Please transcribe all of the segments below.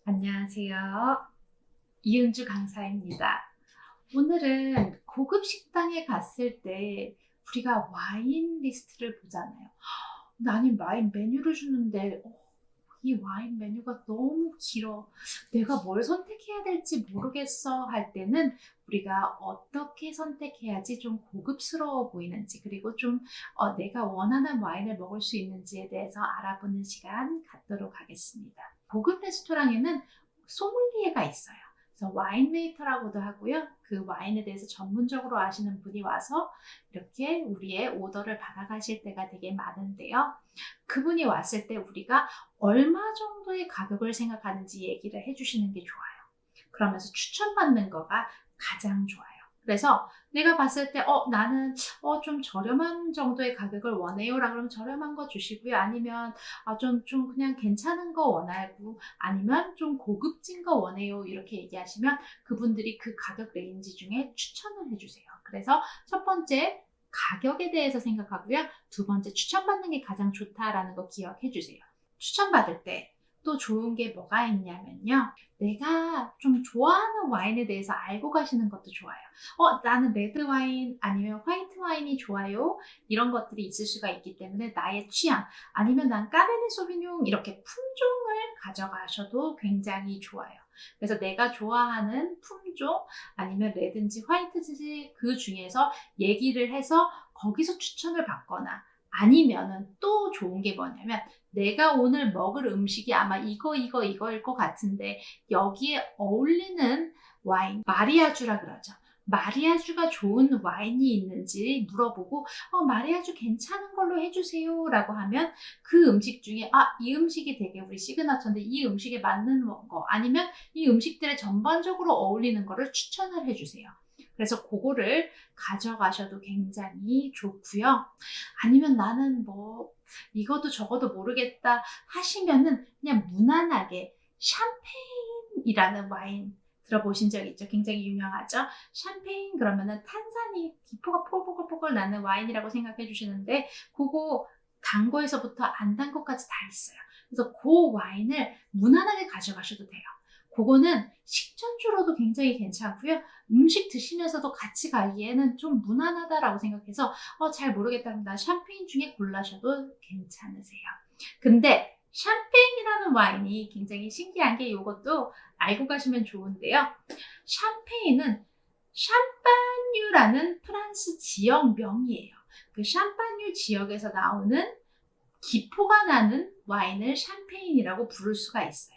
안녕하세요. 이은주 강사입니다. 오늘은 고급 식당에 갔을 때 우리가 와인 리스트를 보잖아요. 나는 와인 메뉴를 주는데 이 와인 메뉴가 너무 길어. 내가 뭘 선택해야 될지 모르겠어 할 때는 우리가 어떻게 선택해야지 좀 고급스러워 보이는지, 그리고 좀 내가 원하는 와인을 먹을 수 있는지에 대해서 알아보는 시간 갖도록 하겠습니다. 고급 레스토랑에는 소믈리에가 있어요. 그래서 와인 웨이터라고도 하고요. 그 와인에 대해서 전문적으로 아시는 분이 와서 이렇게 우리의 오더를 받아가실 때가 되게 많은데요. 그분이 왔을 때 우리가 얼마 정도의 가격을 생각하는지 얘기를 해주시는 게 좋아요. 그러면서 추천받는 거가 가장 좋아요. 그래서 내가 봤을 때 나는 좀 저렴한 정도의 가격을 원해요 라 그러면 저렴한 거 주시고요. 아니면 좀 그냥 괜찮은 거 원하고, 아니면 좀 고급진 거 원해요 이렇게 얘기하시면 그분들이 그 가격 레인지 중에 추천을 해주세요. 그래서 첫 번째 가격에 대해서 생각하고요. 두 번째 추천받는 게 가장 좋다라는 거 기억해 주세요. 추천받을 때 또 좋은 게 뭐가 있냐면요. 내가 좀 좋아하는 와인에 대해서 알고 가시는 것도 좋아요. 나는 레드 와인 아니면 화이트 와인이 좋아요. 이런 것들이 있을 수가 있기 때문에 나의 취향, 아니면 난 까베네 소비뇽, 이렇게 품종을 가져가셔도 굉장히 좋아요. 그래서 내가 좋아하는 품종, 아니면 레드인지 화이트인지 그 중에서 얘기를 해서 거기서 추천을 받거나, 아니면은 또 좋은 게 뭐냐면 내가 오늘 먹을 음식이 아마 이거일 것 같은데 여기에 어울리는 와인, 마리아주라 그러죠. 마리아주가 좋은 와인이 있는지 물어보고 마리아주 괜찮은 걸로 해주세요 라고 하면 그 음식 중에 이 음식이 되게 우리 시그너처인데 이 음식에 맞는 거, 아니면 이 음식들에 전반적으로 어울리는 거를 추천을 해주세요. 그래서 그거를 가져가셔도 굉장히 좋고요. 아니면 나는 뭐 이것도 저것도 모르겠다 하시면은 그냥 무난하게 샴페인이라는 와인 들어보신 적 있죠? 굉장히 유명하죠? 샴페인 그러면은 탄산이 기포가 포글포글 나는 와인이라고 생각해 주시는데, 그거 단 거에서부터 안 단 것까지 다 있어요. 그래서 그 와인을 무난하게 가져가셔도 돼요. 그거는 식전주로도 굉장히 괜찮고요. 음식 드시면서도 같이 가기에는 좀 무난하다라고 생각해서 잘 모르겠다 그러면 나 샴페인 중에 골라셔도 괜찮으세요. 근데 샴페인이라는 와인이 굉장히 신기한 게, 이것도 알고 가시면 좋은데요. 샴페인은 샴파뉴라는 프랑스 지역명이에요. 그 샴파뉴 지역에서 나오는 기포가 나는 와인을 샴페인이라고 부를 수가 있어요.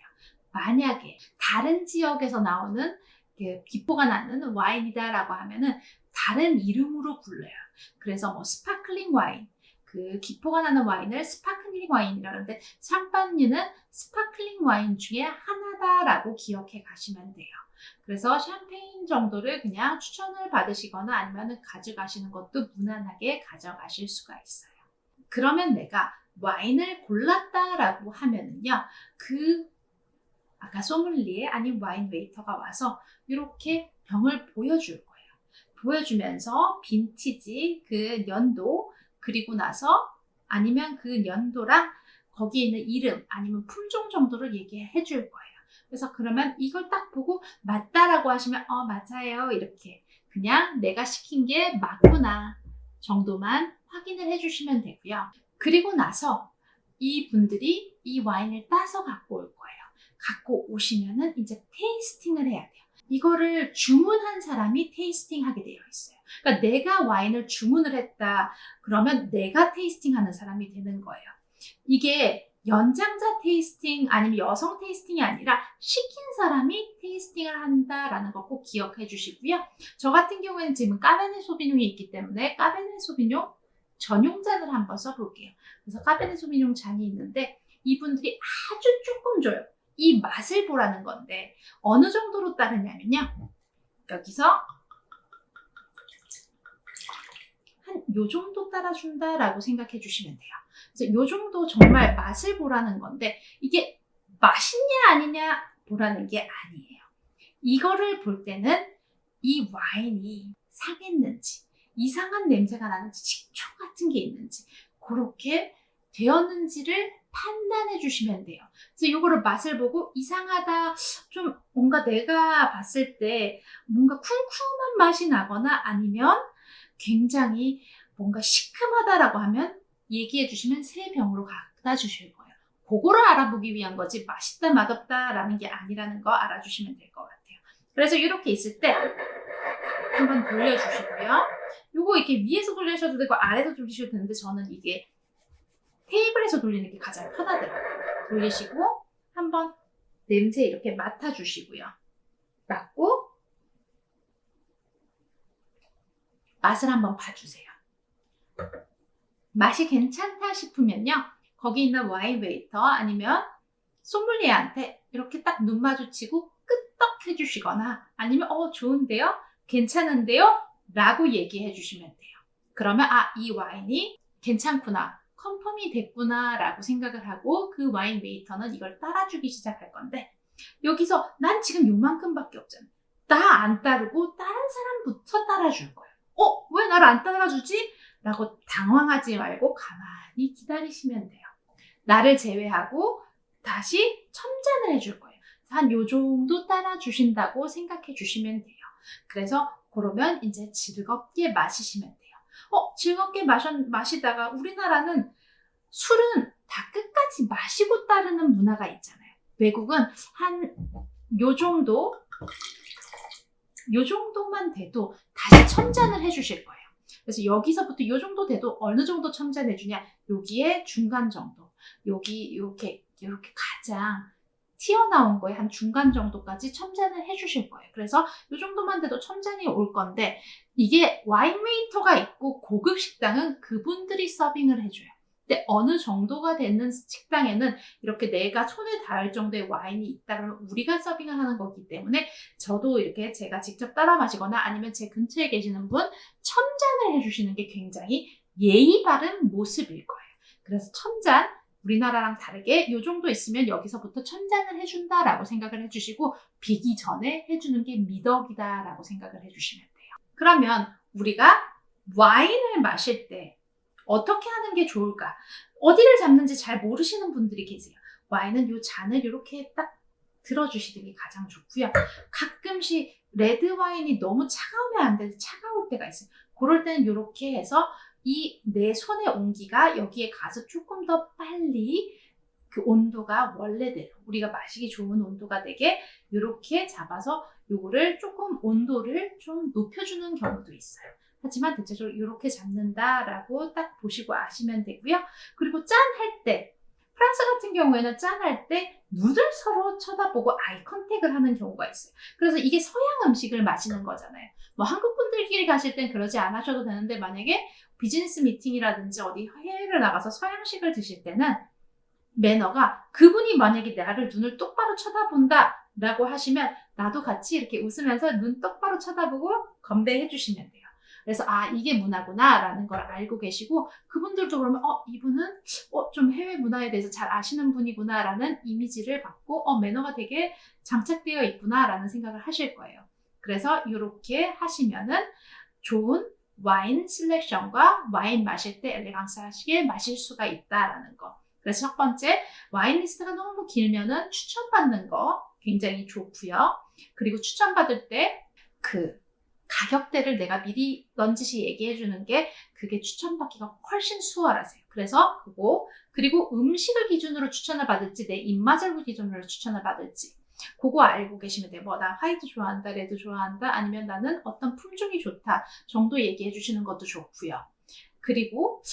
만약에 다른 지역에서 나오는 기포가 나는 와인이다라고 하면은 다른 이름으로 불러요. 그래서 뭐 스파클링 와인, 그 기포가 나는 와인을 스파클링 와인이라는데, 샴파뉴는 스파클링 와인 중에 하나다라고 기억해 가시면 돼요. 그래서 샴페인 정도를 그냥 추천을 받으시거나 아니면 가져가시는 것도 무난하게 가져가실 수가 있어요. 그러면 내가 와인을 골랐다라고 하면은요, 아까 소믈리에 아닌 와인 웨이터가 와서 이렇게 병을 보여줄 거예요. 보여주면서 빈티지, 그 연도, 그리고 나서 아니면 그 연도랑 거기에 있는 이름 아니면 품종 정도를 얘기해 줄 거예요. 그래서 그러면 이걸 딱 보고 맞다라고 하시면 맞아요 이렇게 그냥 내가 시킨 게 맞구나 정도만 확인을 해주시면 되고요. 그리고 나서 이분들이 이 와인을 따서 갖고 올 거예요. 갖고 오시면은 이제 테이스팅을 해야 돼요. 이거를 주문한 사람이 테이스팅 하게 되어 있어요. 그러니까 내가 와인을 주문을 했다 그러면 내가 테이스팅하는 사람이 되는 거예요. 이게 연장자 테이스팅 아니면 여성 테이스팅이 아니라 시킨 사람이 테이스팅을 한다라는 거 꼭 기억해 주시고요. 저 같은 경우에는 지금 까베네 소비뇽이 있기 때문에 까베네 소비뇽 전용잔을 한번 써볼게요. 그래서 까베네 소비뇽 잔이 있는데 이분들이 아주 조금 줘요. 이 맛을 보라는 건데 어느 정도로 따르냐면요. 여기서 한 요 정도 따라준다라고 생각해 주시면 돼요. 그래서 요 정도 정말 맛을 보라는 건데, 이게 맛있냐 아니냐 보라는 게 아니에요. 이거를 볼 때는 이 와인이 상했는지, 이상한 냄새가 나는지, 식초 같은 게 있는지, 그렇게 되었는지를 판단해 주시면 돼요. 그래서 요거를 맛을 보고 이상하다, 좀 뭔가 내가 봤을 때 뭔가 쿰쿰한 맛이 나거나 아니면 굉장히 뭔가 시큼하다라고 하면 얘기해 주시면 새 병으로 갖다 주실 거예요. 그거를 알아보기 위한 거지 맛있다 맛없다라는 게 아니라는 거 알아주시면 될 것 같아요. 그래서 이렇게 있을 때 한번 돌려주시고요. 요거 이렇게 위에서 돌리셔도 되고 아래에서 돌리셔도 되는데 저는 이게 테이블에서 돌리는 게 가장 편하더라고요. 돌리시고 한번 냄새 이렇게 맡아주시고요. 맡고 맛을 한번 봐주세요. 맛이 괜찮다 싶으면요. 거기 있는 와인 웨이터 아니면 소믈리에한테 이렇게 딱 눈 마주치고 끄떡 해주시거나 아니면 좋은데요? 괜찮은데요? 라고 얘기해 주시면 돼요. 그러면 이 와인이 괜찮구나, 컨펌이 됐구나 라고 생각을 하고 그 와인 웨이터는 이걸 따라주기 시작할 건데 여기서 난 지금 요만큼밖에 없잖아. 나 안 따르고 다른 사람부터 따라줄 거예요. 왜 나를 안 따라주지? 라고 당황하지 말고 가만히 기다리시면 돼요. 나를 제외하고 다시 첨잔을 해줄 거예요. 한 요 정도 따라주신다고 생각해 주시면 돼요. 그래서 그러면 이제 즐겁게 마시시면 돼요. 즐겁게 마시다가 우리나라는 술은 다 끝까지 마시고 따르는 문화가 있잖아요. 외국은 한 요 정도만 돼도 다시 첨잔을 해주실 거예요. 그래서 여기서부터 요 정도 돼도 어느 정도 첨잔해 주냐? 여기에 중간 정도. 여기 이렇게 가장 튀어나온 거에 한 중간 정도까지 첨잔을 해주실 거예요. 그래서 이 정도만 돼도 첨잔이 올 건데 이게 와인 웨이터가 있고 고급 식당은 그분들이 서빙을 해줘요. 근데 어느 정도가 되는 식당에는 이렇게 내가 손에 닿을 정도의 와인이 있다 그러면 우리가 서빙을 하는 거기 때문에 저도 이렇게 제가 직접 따라 마시거나 아니면 제 근처에 계시는 분 첨잔을 해주시는 게 굉장히 예의 바른 모습일 거예요. 그래서 첨잔, 우리나라랑 다르게 이 정도 있으면 여기서부터 첨잔을 해준다라고 생각을 해주시고 비기 전에 해주는 게 미덕이다라고 생각을 해주시면 돼요. 그러면 우리가 와인을 마실 때 어떻게 하는 게 좋을까? 어디를 잡는지 잘 모르시는 분들이 계세요. 와인은 이 잔을 이렇게 딱 들어주시는 게 가장 좋고요. 가끔씩 레드 와인이 너무 차가우면 안 되는데 차가울 때가 있어요. 그럴 때는 이렇게 해서 이 내 손의 온기가 여기에 가서 조금 더 빨리 그 온도가 원래대로 우리가 마시기 좋은 온도가 되게 이렇게 잡아서 요거를 조금 온도를 좀 높여주는 경우도 있어요. 하지만 대체적으로 이렇게 잡는다라고 딱 보시고 아시면 되고요. 그리고 짠할 때 프랑스 같은 경우에는 짠할 때 눈을 서로 쳐다보고 아이 컨택을 하는 경우가 있어요. 그래서 이게 서양 음식을 마시는 거잖아요. 뭐 한국 분들끼리 가실 땐 그러지 않으셔도 되는데 만약에 비즈니스 미팅이라든지 어디 해외를 나가서 서양식을 드실 때는 매너가 그분이 만약에 나를 눈을 똑바로 쳐다본다 라고 하시면 나도 같이 이렇게 웃으면서 눈 똑바로 쳐다보고 건배해 주시면 돼요. 그래서 이게 문화구나 라는 걸 알고 계시고 그분들도 그러면 이분은 좀 해외 문화에 대해서 잘 아시는 분이구나 라는 이미지를 받고 매너가 되게 장착되어 있구나 라는 생각을 하실 거예요. 그래서 이렇게 하시면은 좋은 와인 셀렉션과 와인 마실 때 엘레강스하게 마실 수가 있다라는 거. 그래서 첫 번째, 와인 리스트가 너무 길면은 추천받는 거 굉장히 좋고요. 그리고 추천받을 때 그 가격대를 내가 미리 넌지시 얘기해 주는 게 그게 추천받기가 훨씬 수월하세요. 그래서 그리고 음식을 기준으로 추천을 받을지 내 입맛을 기준으로 추천을 받을지 그거 알고 계시면 돼요. 나 화이트 좋아한다, 레드 좋아한다, 아니면 나는 어떤 품종이 좋다 정도 얘기해 주시는 것도 좋고요. 그리고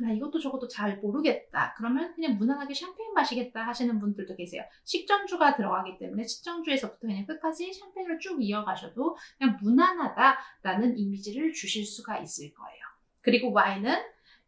나 이것도 저것도 잘 모르겠다. 그러면 그냥 무난하게 샴페인 마시겠다 하시는 분들도 계세요. 식전주가 들어가기 때문에 식전주에서부터 그냥 끝까지 샴페인을 쭉 이어가셔도 그냥 무난하다라는 이미지를 주실 수가 있을 거예요. 그리고 와인은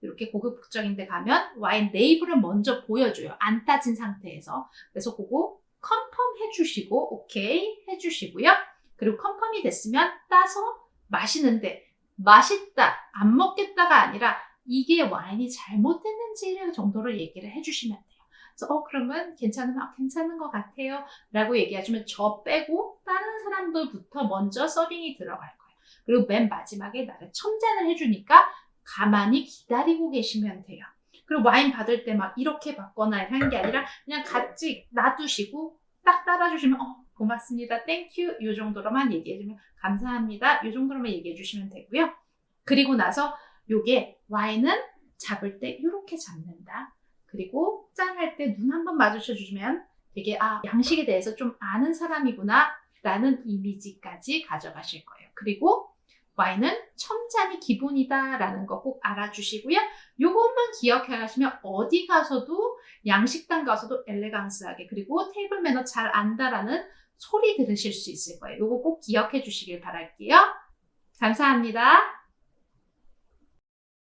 이렇게 고급적인 데 가면 와인 레이블을 먼저 보여줘요. 안 따진 상태에서. 그래서 그거 컨펌 해주시고 오케이 해주시고요. 그리고 컨펌이 됐으면 따서 마시는데 맛있다, 안 먹겠다가 아니라 이게 와인이 잘못됐는지 정도를 얘기를 해주시면 돼요. 그래서 그러면 괜찮은 것 같아요 라고 얘기해주면 저 빼고 다른 사람들부터 먼저 서빙이 들어갈 거예요. 그리고 맨 마지막에 나를 첨찬을 해주니까 가만히 기다리고 계시면 돼요. 그리고 와인 받을 때 막 이렇게 받거나 하는 게 아니라 그냥 같이 놔두시고 딱 따라주시면 고맙습니다. 땡큐. 이 정도로만 얘기해주면 감사합니다. 이 정도로만 얘기해주시면 되고요. 그리고 나서 요게 와인은 잡을 때 이렇게 잡는다. 그리고 짠할 때 눈 한번 마주쳐 주시면 되게 양식에 대해서 좀 아는 사람이구나 라는 이미지까지 가져가실 거예요. 그리고 와인은 첨잔이 기본이다 라는 거 꼭 알아주시고요. 요것만 기억해 가시면 어디 가서도 양식당 가서도 엘레강스하게 그리고 테이블 매너 잘 안다라는 소리 들으실 수 있을 거예요. 요거 꼭 기억해 주시길 바랄게요. 감사합니다.